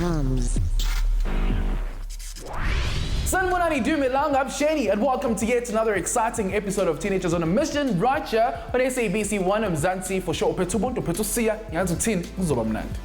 TOMz. Sanmonani Dumilang, I'm Shani, and welcome to yet another exciting episode of Teenagers on a Mission right here on SABC TMC for sure.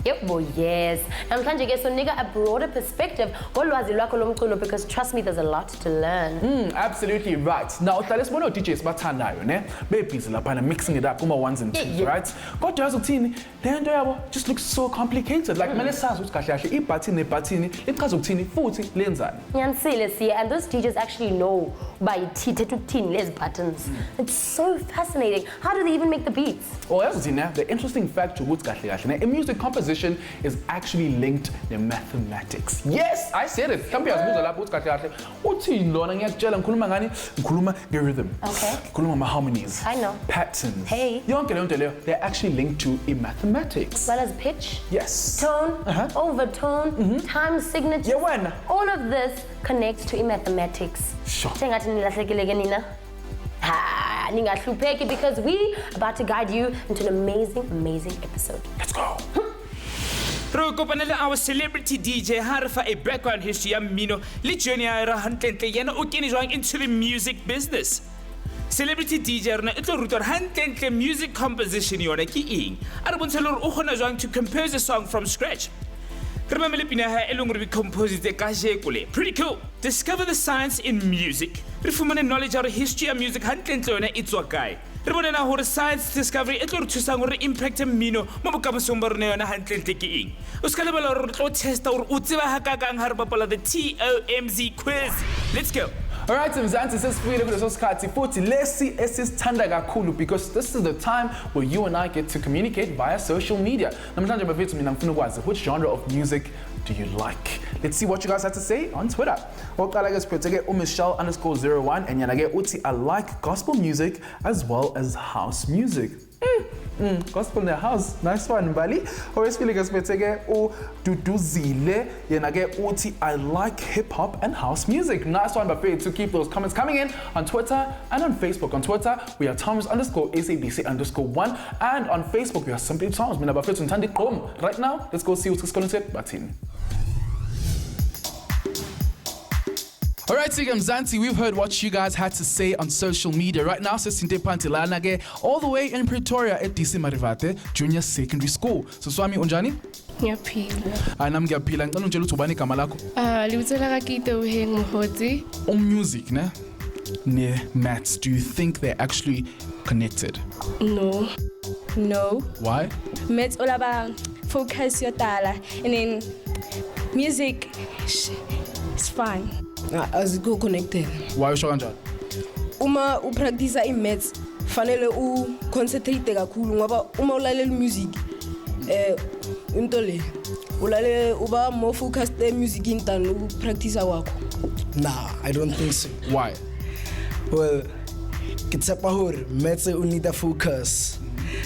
Yep, boy, yes. Namhlanje ke sonika a broader perspective ngolwazi lwakho lomculo because trust me, there's a lot to learn. Absolutely right. Now, let's go to DJs bathandayo, ne? Busy lapha mixing it up, kuma ones and twos, right? Kodwa yazokuthini, le nto yabo just looks so complicated. Like mele sazi ukuthi kahle kahle ibhathini nebhathini lichaza ukuthini futhi lenzani. Nyanisile siya, and those DJs actually know by les buttons. It's so fascinating. How do they even make the beats? Oh, yazokuthini, the interesting fact ukuthi kahle kahle, a music composition is actually linked to mathematics. Yes, I said it. Kambe yazibuza lapho ukuthi kahle kahle uthini lona ngiyakutshela ngikhuluma ngani? Ngikhuluma nge-rhythm. Okay. Ngikhuluma ngama-harmonies. I know. Patterns. Hey. Yonke leyo nto leyo, they're actually linked to mathematics. As well as pitch, Yes. tone, overtone, time signature. Yeah, when? All of this connects to mathematics. Sure. Sengathi nilahlekile ke nina? Ha, ningahlupheki because we about to guide you into an amazing episode. Let's go. Ro kopanele our celebrity DJ Harfa a background history ya Mino le journey ya ra hantle yena o kene jwang into the music business. Celebrity DJ rona e tlo ruta hantle music composition yona ke eng. A re bontshe le o kgona jwang to compose a song from scratch. Remember pina ha elong re compose it ka jekole. Pretty cool. Discover the science in music. Re fumane knowledge ya history ya music hantle yona e tswa kae. Re bona hore science discovery e tlo re thusa gore impact mmino mo bokamosong ba rona yona hantle ke eng. O ska lebala re tlo testa gore o tseba ha kakang ha re bapala the TOMz quiz. Let's go. Alright, Mzansi says for Soskati 40 Lesi esisithanda kakhulu because this is the time where you and I get to communicate via social media. Namhlanje bafethu mina ngifuna ukwazi which genre of music do you like? Let's see what you guys have to say on Twitter. Oqala ke siphethe ke Michelle_01 and yana ke uthi I like gospel music as well as house music. Gospel in the house, nice one, Bali. Oresifile ke siphethe ke uDuduzile yena ke uthi I like hip hop and house music. Nice one, bafethu. To keep those comments coming in on Twitter and on Facebook. On Twitter we are TOMz_SABC_1 and on Facebook we are simply TOMz. Mina bafethu ngithanda iqom. Right now, let's go see what's going to bathini. Alright, Mzansi, we've heard what you guys had to say on social media. Right now, Sesinte Pantilanage, all the way in Pretoria at DC Marivate Junior Secondary School. So, Swami Unjani? Ngiyaphila. Nami ngiyaphila. Ngicela ungitshele ukuthi ubani igama lakho? Libutela kakite uheng Muhodzi. Music, ne? Ne maths. Do you think they're actually connected? No. Why? Maths all about focus your tala and then music is fine. Azikho connected. Why usho kanjalo? Uma upractice i-maths fanele uconcentrate kakhulu ngoba uma ulalela music into le ulalela uba more focused music than upractice kwakho. Nah, I don't think so. Why? Well, kitshepa hore maths o need a focus.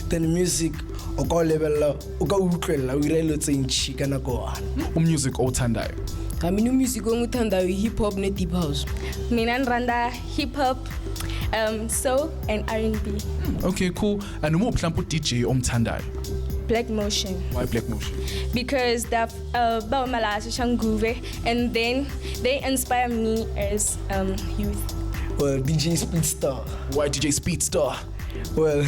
Then music o ka level o ka utlwela o irelo tsentshi kana go on. Music othandayo. Mina music onguthandayo hip hop ne deep house. Mina nranda hip hop, soul and R&B. Okay, cool. And umuphi mhlawumbe DJ omthandayo? Black Motion. Why Black Motion? Because they're Bawamala Shanguve and then they inspire me as youth. Well, DJ Speedstar. Why DJ Speedstar? Well,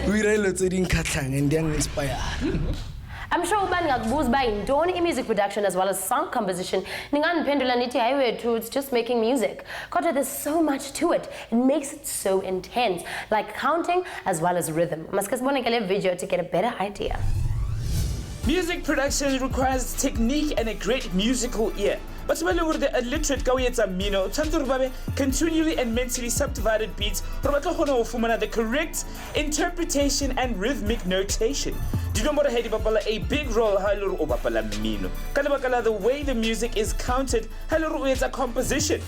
we relo tse ding khatlang and they inspire. I'm sure ubani ngakubuza ba yintoni i-music production as well as song composition. Ninganiphendula nithi hayi wethu, it's just making music. Kodwa there's so much to it. It makes it so intense, like counting as well as rhythm. Maske sibone ke le video to get a better idea. Music production requires technique and a great musical ear. But when you're the illiterate go yetsa mino, Tanturbabe continually and mentally subdivided beats, Probato Fumana the correct interpretation and rhythmic notation. Do you know what a big role Halur Obapala Mino? Kalabakala the way the music is counted, Halur is a composition.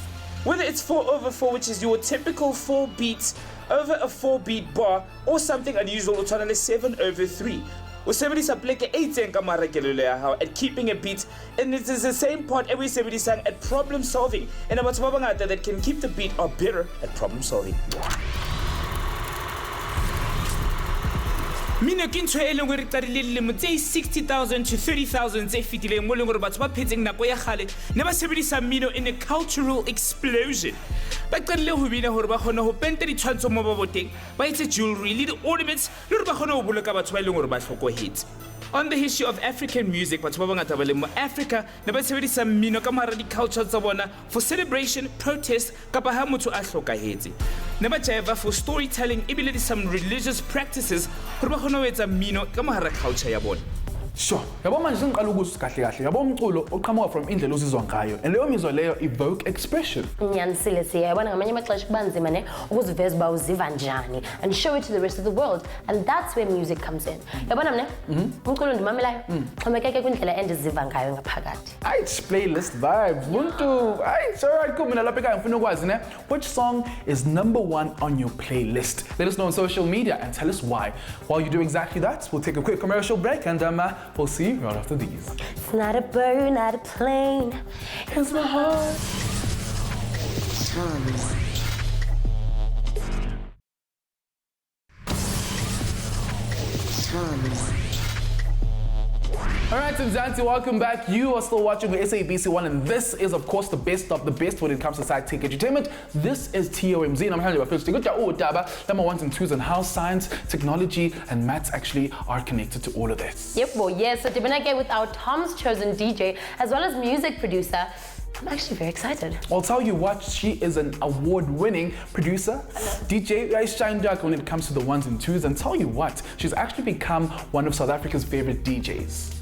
Whether it's 4/4, which is your typical 4 beats over a 4-beat bar, or something unusual, or 7/3. Or 70 sapleke 8 kamara kelele how at keeping a beat, and it is the same part every 70 sang at problem solving. And about babangata that can keep the beat are better at problem solving. Mino ke ntho e leng gore qarile dilemo tse 60,000 to 30,000 tse fitileng mo leng gore batho ba phetseng nako ya gale ne ba sebedisa mino in a cultural explosion. Ba qadile ho bina hore ba kgone ho penta ditshwantsho mo baboteng, ba etse jewelry le di-ornaments le hore ba kgone ho boloka batho ba leng hore ba hlokohetse. On the history of African music, batho ba bangata ba leng mo Africa ne ba sebedisa mmino ka mara di-culture tsa bona for celebration, protest, kapa ha motho a hlokahetse. Ne ba jaiva for storytelling ebile di some religious practices hore ba kgone ho etsa mmino ka mara culture ya bona. Sure, yabo manje sengiqala ukuzwa kahle kahle. Yabo umculo oqhamuka from indlela ozizwa ngayo. And leyo mizwa leyo evoke expression. Nyanisile siyabona ngamanye amaxesha kuba nzima ne ukuziveza uba uziva njani and show it to the rest of the world, and that's where music comes in. Yabona mne umculo ndimamelayo xhomekeke kwindlela endiziva ngayo ngaphakathi. Aight, playlist vibes. Muntu. Aight, alright, cool. Mina lapha ekhaya ngifuna ukwazi ne which song is #1 on your playlist. Let us know on social media and tell us why. While you do exactly that, we'll take a quick commercial break and we'll see you right after these. It's not a bird, not a plane. It's my heart. Alright, Mzansi, welcome back. You are still watching with SABC 1, and this is, of course, the best of the best when it comes to side-tech entertainment. This is TOMz, and I'm handling my first thing. Number 1s and 2s, and how science, technology, and maths actually are connected to all of this. Yep, well, yes. So to begin with our Tom's chosen DJ, as well as music producer, I'm actually very excited. I'll tell you what, she is an award-winning producer, DJ, shine dark when it comes to the 1s and 2s, and tell you what, she's actually become one of South Africa's favorite DJs.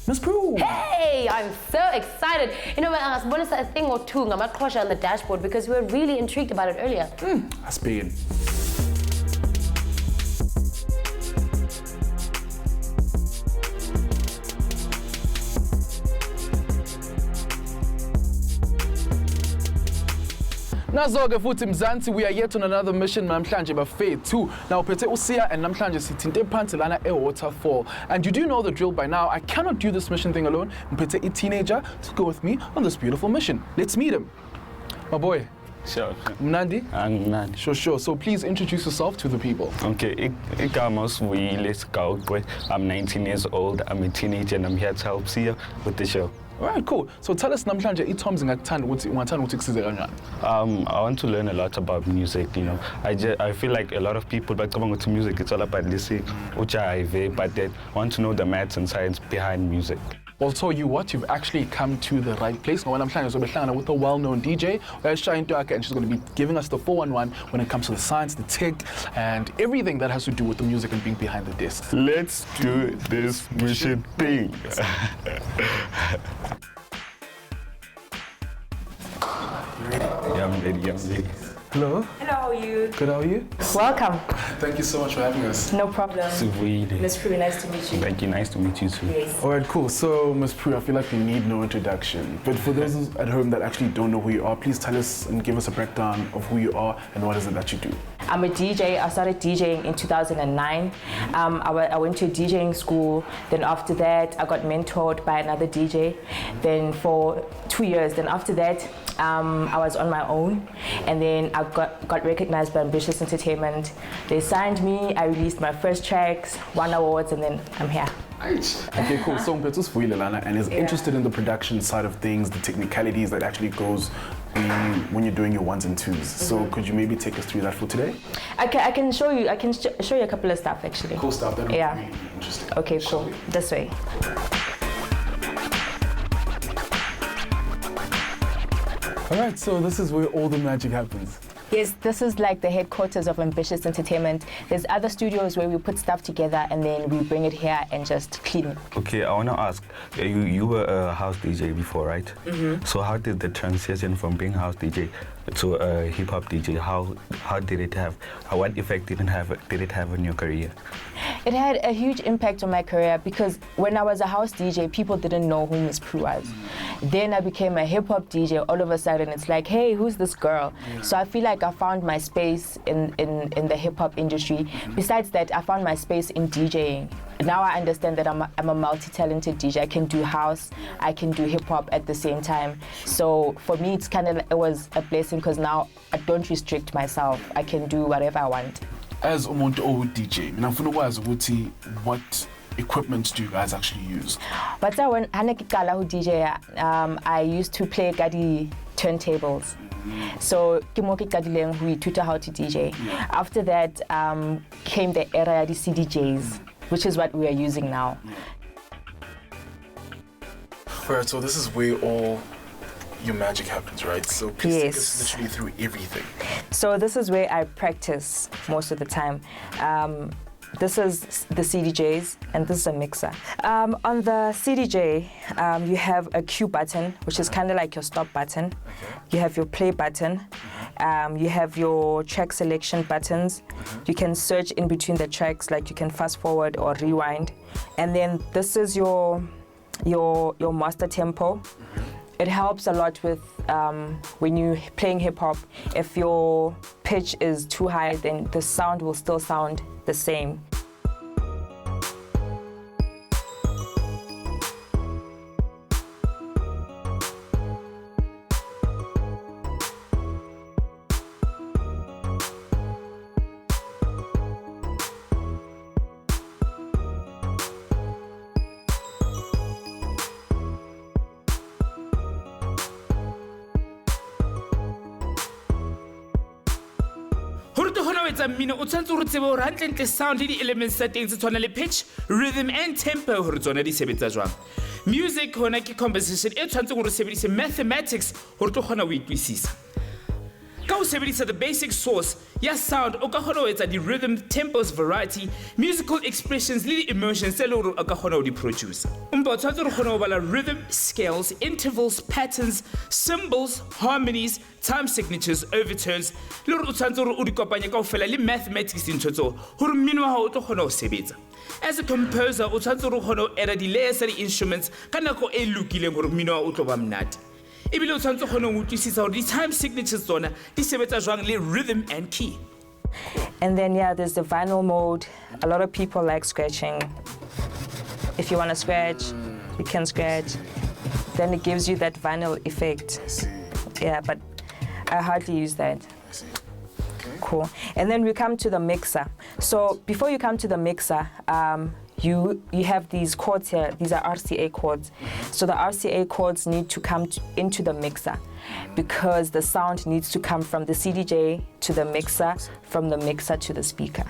Miss Prue. Hey, I'm so excited. You know, I was going to say a thing or two on the dashboard because we were really intrigued about it earlier. That's big. Nazo-ke futhi Mzansi, we are yet on another mission namhlanje bafethu. Now phethe uSiya and namhlanje sithinte phansi lana eWaterfall. And you do know the drill by now. I cannot do this mission thing alone. Mphethe a teenager to go with me on this beautiful mission. Let's meet him. My boy. Sure. Mnandi? Mnandi. Sure. So please introduce yourself to the people. Okay, I'm 19 years old. I'm a teenager and I'm here to help Sia with the show. All right, cool. So tell us namhlanje TOMz ngakuthanda ukuthi kusize kanjani. I want to learn a lot about music, you know. I feel like a lot of people bacabanga ukuthi music it's all about listening, ujive, but they want to know the maths and science behind music. I'll tell you what, you've actually come to the right place. Now, when I'm trying to with a well-known DJ, Shine Tuaka, and she's going to be giving us the 411 when it comes to the science, the tech, and everything that has to do with the music and being behind the disc. Let's do this mission thing. I'm ready. Hello. Hello, how are you? Good, how are you? Welcome. Thank you so much for having us. No problem. Sweet. Miss Prue, nice to meet you. Thank you, nice to meet you too. Yes. All right, cool. So, Ms. Prue, I feel like we need no introduction. But for those at home that actually don't know who you are, please tell us and give us a breakdown of who you are and what is it that you do. I'm a DJ. I started DJing in 2009. I went to a DJing school. Then after that, I got mentored by another DJ. Then for 2 years. Then after that, I was on my own. And then I got recognized by Ambitious Entertainment. They signed me. I released my first tracks, won awards, and then I'm here. Okay, cool. So Mpetu's Fuilelana and is interested in the production side of things, the technicalities that actually goes when you're doing your 1s and 2s. So could you maybe take us through that for today? I can show you. I can show you a couple of stuff actually. Cool stuff. That'd be really interesting. Okay, cool. This way. All right, so this is where all the magic happens. Yes, this is like the headquarters of Ambitious Entertainment. There's other studios where we put stuff together and then we bring it here and just clean it. Okay, I want to ask, you were a house DJ before, right? Mm-hmm. So how did the transition from being a house DJ to a hip-hop DJ, how did it have, what effect did it have on your career? It had a huge impact on my career because when I was a house DJ, people didn't know who Miss Prue was. Then I became a hip-hop DJ. All of a sudden, it's like, hey, who's this girl? Yeah. So I feel like I found my space in the hip-hop industry. Mm-hmm. Besides that, I found my space in DJing. Now I understand that I'm a multi-talented DJ. I can do house, I can do hip-hop at the same time. So for me, it was a blessing because now I don't restrict myself. I can do whatever I want. as umuntu o-DJ, mina ngifuna ukwazi ukuthi what equipment do you guys actually use? But when I DJ, I used to play gadi turntables. So we taught how to DJ. After that came the era of the CDJs, which is what we are using now. Right, so this is where all your magic happens, right? So please take us literally through everything. So this is where I practice most of the time. This is the CDJs, and this is a mixer. On the CDJ, you have a cue button, which is kind of like your stop button. Okay. You have your play button. You have your track selection buttons. You can search in between the tracks, like you can fast forward or rewind. And then this is your master tempo. It helps a lot with when you're playing hip hop. If your pitch is too high, then the sound will still sound the same. Mmino o tshwantse go tseba gore hantle sound le di-elements tsa teng tse tshwana le pitch, rhythm and tempo gore tsona di sebetsa jwang. Music hona ke composition e tshwantse gore sebedise mathematics gore tlo kgona go itwisisa. Ka o sebedisa the basic source ya sound o ka kgona go etsa di-rhythm, tempos, variety, musical expressions le di-emotions tse le gore o ka kgona go di-produce. Mpa o tshwantse gore kgona go bala rhythm, scales, intervals, patterns, symbols, harmonies, time signatures, overtones, le gore o tshwantse gore o di kopanye kaofela le mathematics dintho tseo gore mmino wa hao o tlo kgona go sebetsa. As a composer o tshwantse gore o kgona go add di-layers tsa di-instruments ka nako e lokileng gore mmino wa o tlo ba monate. Ebile o tshwantse kgona go utlwisisa gore di-time signatures tsona di sebetsa jwang le rhythm and key. And then there's the vinyl mode. A lot of people like scratching. If you want to scratch, you can scratch. Then it gives you that vinyl effect. Yeah, but I hardly use that. I see. Cool. And then we come to the mixer. So before you come to the mixer, you have these chords here. These are RCA chords. So the RCA chords need to come into the mixer because the sound needs to come from the CDJ to the mixer, from the mixer to the speaker.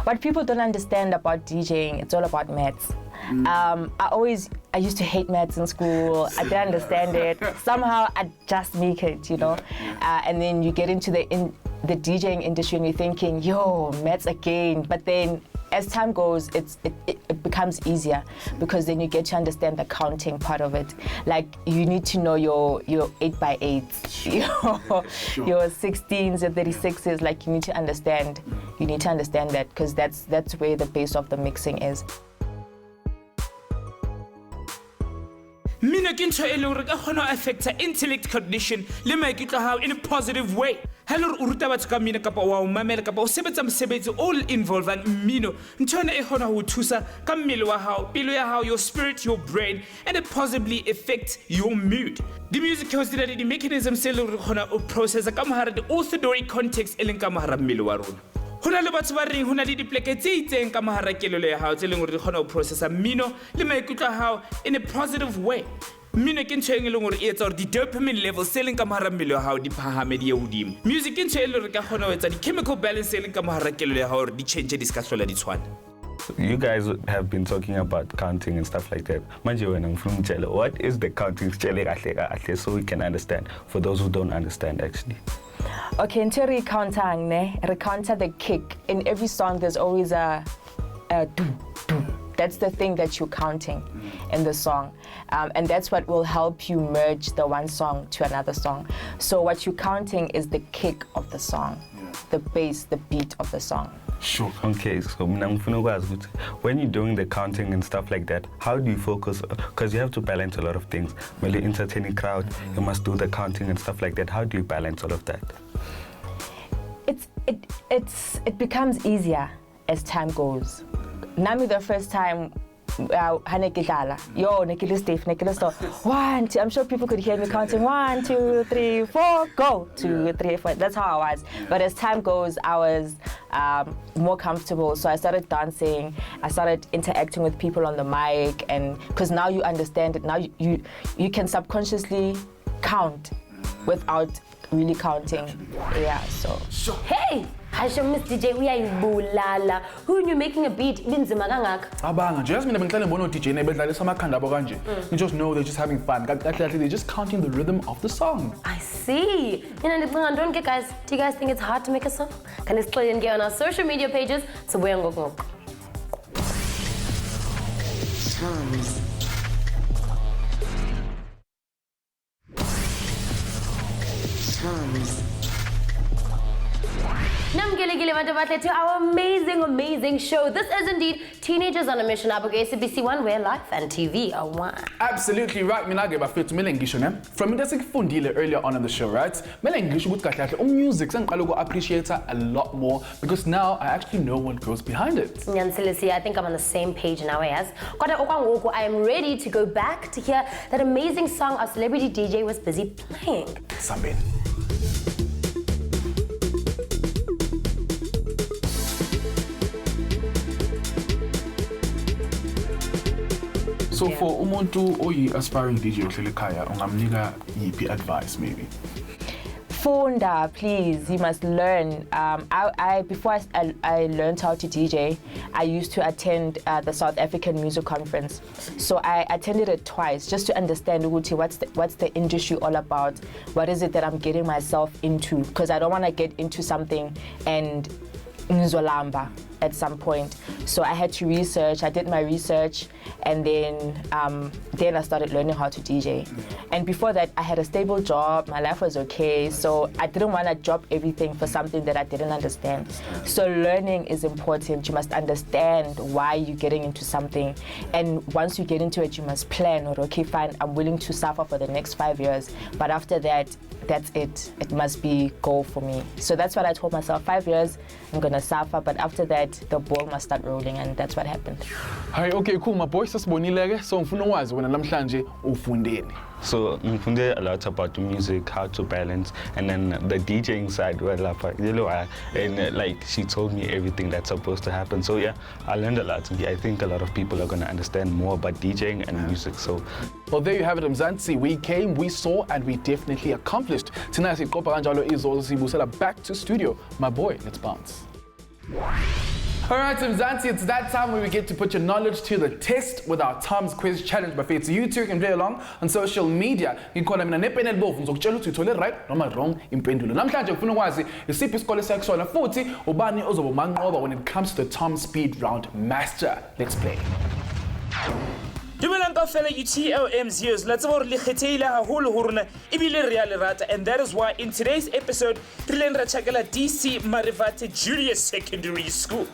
What people don't understand about DJing, it's all about maths. I used to hate maths in school. I didn't understand it. Somehow I just make it, you know. And then you get into the DJing industry and you're thinking, yo, maths again. But then as time goes, it becomes easier because then you get to understand the counting part of it. Like you need to know your 8x8s, your 16s, your 36s. Like you need to understand that because that's where the base of the mixing is. Mmino ke ntho e le gore ka kgona go affecta intellect cognition le maikutlo a hao in a positive way. Ha le gore o ruta batho ka mmino kapa wa o mamela kapa o sebetsa mosebetsi all involving mmino, ntho ena e kgona go thusa ka mmele wa hao, pelo ya hao, your spirit, your brain, and it possibly affect your mood. The music host di na le di-mechanisms tse le gore kgona o processa ka mohara the auditory context e leng ka mohara mmele wa rona. Hona le batho ba reng hona le dipleke tse itseng ka mohara kelelo ya hao tse leng gore di kgona go processa mmino le maikutlo a hao in a positive way. Mmino ke ntho e leng gore e etsa gore di-dopamine levels tse leng ka mohara mmele wa hao di phahame di ye hodimo. Music ke ntho e leng gore ka kgona go etsa di-chemical balance tse leng ka mohara kelelo ya hao gore di change di ska hlola di tshwana. You guys have been talking about counting and stuff like that. Manje wena ngifuna ungitshele, what is the counting sitshele kahle kahle so we can understand for those who don't understand actually. Okay, until we counter the kick. In every song, there's always a do. That's the thing that you're counting in the song. And that's what will help you merge the one song to another song. So what you're counting is the kick of the song, the bass, the beat of the song. Sure. Okay, so when you're doing the counting and stuff like that, how do you focus? Because you have to balance a lot of things. When you're entertaining crowd, you must do the counting and stuff like that. How do you balance all of that? It becomes easier as time goes. Nami, the first time yo, Nikki Steve, Nikki Steve. 1, 2. I'm sure people could hear me counting 1, 2, 3, 4, go. 2, 3, 4. That's how I was. But as time goes, I was more comfortable. So I started dancing. I started interacting with people on the mic, and because now you understand it. Now you can subconsciously count without really counting. Yeah. So. Hey. Hasho Miss DJ uyayibulala. Who knew making a beat ibinzima kangaka? Abanga nje yazi mina bengihlale ngibona DJ nebedlalisa amakhanda abo kanje. You just know they're just having fun. They're just counting the rhythm of the song. I see. Mina ndicinga ntoni ke guys? Do you guys think it's hard to make a song? Can you explain on our social media pages? So we're ngoko. TOMz. To our amazing show. This is indeed Teenagers on a Mission up against SABC One, where life and TV are one. Absolutely right. Mina ke bafethu melengisho ne. From into sikufundile earlier on in the show, right? Melengisho ukuthi kahle kahle music sengiqala uku appreciate a lot more because now I actually know what goes behind it. Nyanselisi, I think I'm on the same page now as. Kodwa okwangoku I am ready to go back to hear that amazing song our celebrity DJ was busy playing. Sambeni. So for umuntu oyi aspiring DJ ohlele ekhaya ungamnika yipi advice maybe? Funda, please, you must learn. Before I learned how to DJ, I used to attend the South African Music Conference. So I attended it twice just to understand what's the industry all about. What is it that I'm getting myself into? Because I don't want to get into something and ngizolamba at some point. So I had to research. I did my research, and then I started learning how to DJ. And before that, I had a stable job. My life was okay. So I didn't want to drop everything for something that I didn't understand. So learning is important. You must understand why you're getting into something. And once you get into it, you must plan, or okay, fine, I'm willing to suffer for the next 5 years. But after that, that's it. It must be go for me. So that's what I told myself. 5 years, I'm gonna suffer, but after that, the ball must start rolling, and that's what happened. Hi, okay, cool. My boy sasibonile so ngifuna ukwazi wena namhlanje ufundeni. So I a lot about music, how to balance, and then the DJing side, and like she told me everything that's supposed to happen. So yeah, I learned a lot. I think a lot of people are gonna understand more about DJing and music. So, well, there you have it, Mzansi. We came, we saw, and we definitely accomplished. Tonight, Sibusela back to studio. My boy, let's bounce. All right, Mzansi, it's that time where we get to put your knowledge to the test with our TOMz quiz challenge. But it's you too can play along on social media. You can call them in a nepenel both. Ngizokutshela ukuthi uthole right noma wrong impendulo. Namhlanje ufuna ukwazi isiphi isikole sekusona futhi ubani ozoba umanqoba when it comes to the TOMz Speed Round Master. Let's play. Dumelang kaofela you TOMzers, la tseba hore le kgethehile haholo ho rona ebile re a le rata, and that is why in today's episode re leng ra tjhakela DC Marivate Junior Secondary School.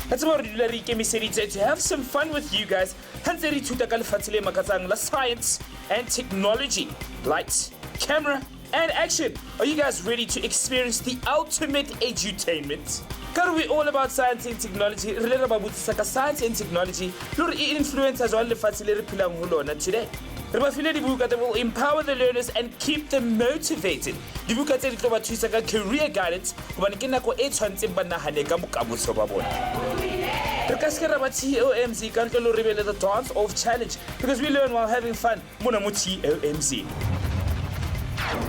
That's about it. To have some fun with you guys. Science and technology. Lights, camera, and action. Are you guys ready to experience the ultimate edutainment? Because we're all about science and technology. Related about science and technology. Influencers on today. That will empower the learners and keep them motivated. Career guidance. The dance off challenge because we learn while having fun. TOMz.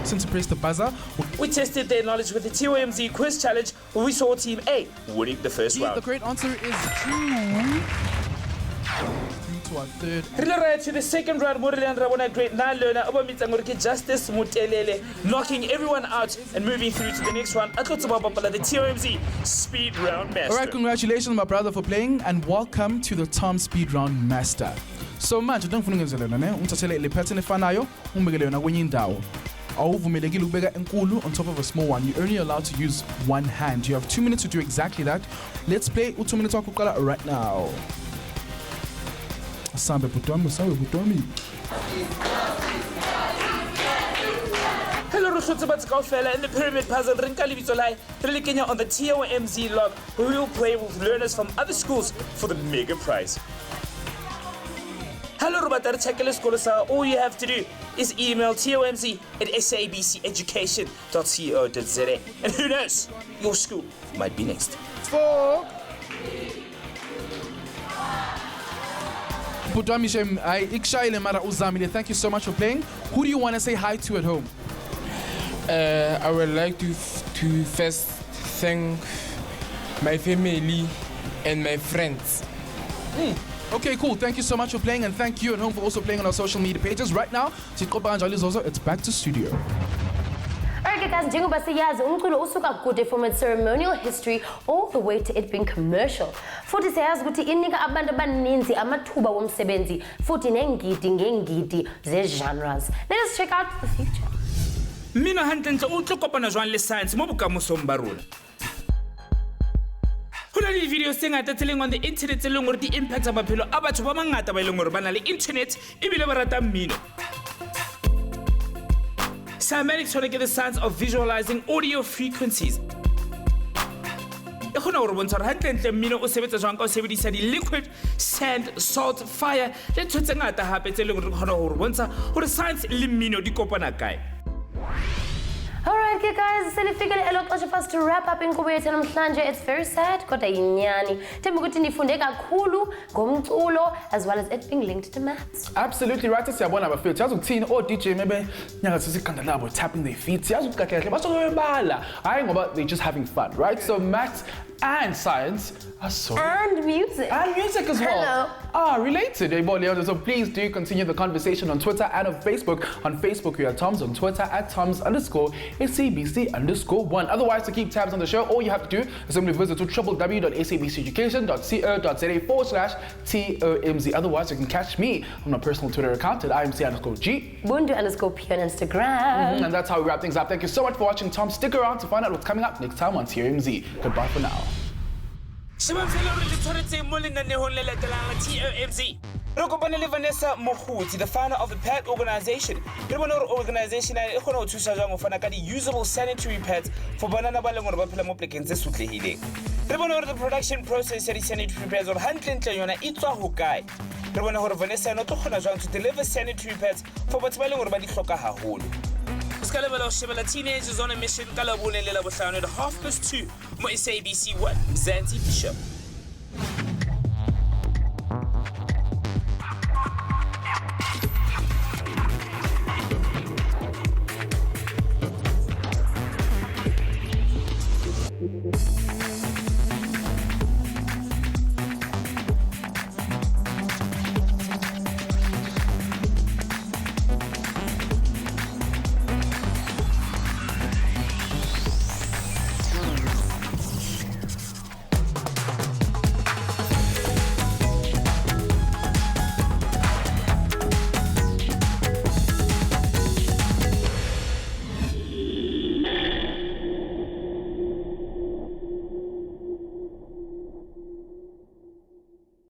Since you pressed the buzzer, we tested their knowledge with the TMC Quiz challenge where we saw Team A winning the first round. The correct answer is true. To our third. To the second round, great 9 learner Justice Mutelele knocking everyone out and moving through to the next round. The TOMz Speed Round Master. All right, congratulations, my brother, for playing, and welcome to the TOMz Speed Round Master. So manje ngifuna ukwenzelana ne umthathele le pattern efanayo umbekele yona kwenye indawo. Awuvumelekile ukubeka enkulu on top of a small one. You're only allowed to use one hand. You have 2 minutes to do exactly that. Let's play 2 minutes right now. Sambe Putomi. Hello, re hlotse batho kaofela in the pyramid puzzle re nka lebitso la hae re le kenya on the TOMZ log, who will play with learners from other schools for the mega prize. Hello, Robert. All you have to do is email tomz@sabceducation.co.za. And who knows, your school might be next. Thank you so much for playing. Who do you want to say hi to at home? I would like to first thank my family and my friends. Okay, cool. Thank you so much for playing, and thank you at home for also playing on our social media pages. Right now, it's back to studio. Alright guys, njengoba siyazi umculo usuka kude from its ceremonial history all the way to it being commercial. Futhi siyazi ukuthi inika abantu abaninzi amathuba womsebenzi futhi nengidi ngengidi ze-genres. Let us check out the future. Mina hantle o tlo kopana jwang le science mo bokamosong ba rona. Hona le videos tse ngata tse leng on the internet tse leng gore di impact maphelo a batho ba mangata ba leng gore ba na le internet ebile ba rata mmino. Cymatics trying to get the science of visualizing audio frequencies. E khona gore bontsha gore hantle mmino o sebetsa jwang ka o sebedisa di liquid, sand, salt, fire le tshotse ngata hape tse leng gore re khona gore bontsha gore science le mmino di kopana kae. Alright guys, selifike elokosha fast to wrap up inkqubo yethu namhlanje. It's very sad kodwa yinyani. Themba ukuthi nifunde kakhulu ngomculo as well as it being linked to maths. Absolutely right. Siyabona abafethu. Yazi ukuthini DJ maybe nyangathi sikhanda labo tapping their feet. Yazi ukuthi kahle basokubala. Hayi ngoba they just having fun, right? So maths and science are so and music as well are related. So please do continue the conversation on Twitter and on Facebook. On Facebook we are TOMz, on Twitter at TOMz_SABC_1. Otherwise, to keep tabs on the show, all you have to do is simply visit to www.sabceducation.co.za/TOMZ. Otherwise, you can catch me on my personal Twitter account at IMC_G Bundu_P on Instagram. And that's how we wrap things up. Thank you so much for watching TOMz. Stick around to find out what's coming up next time on TMZ. Goodbye for now. Vanessa Mohuti, the founder of the pad organization. The organization is usable sanitary pads for banana the production process of sanitary pads or handling Vanessa to deliver sanitary pads for teenagers on a mission. 2:30 SABC 1 Zanti Bishop.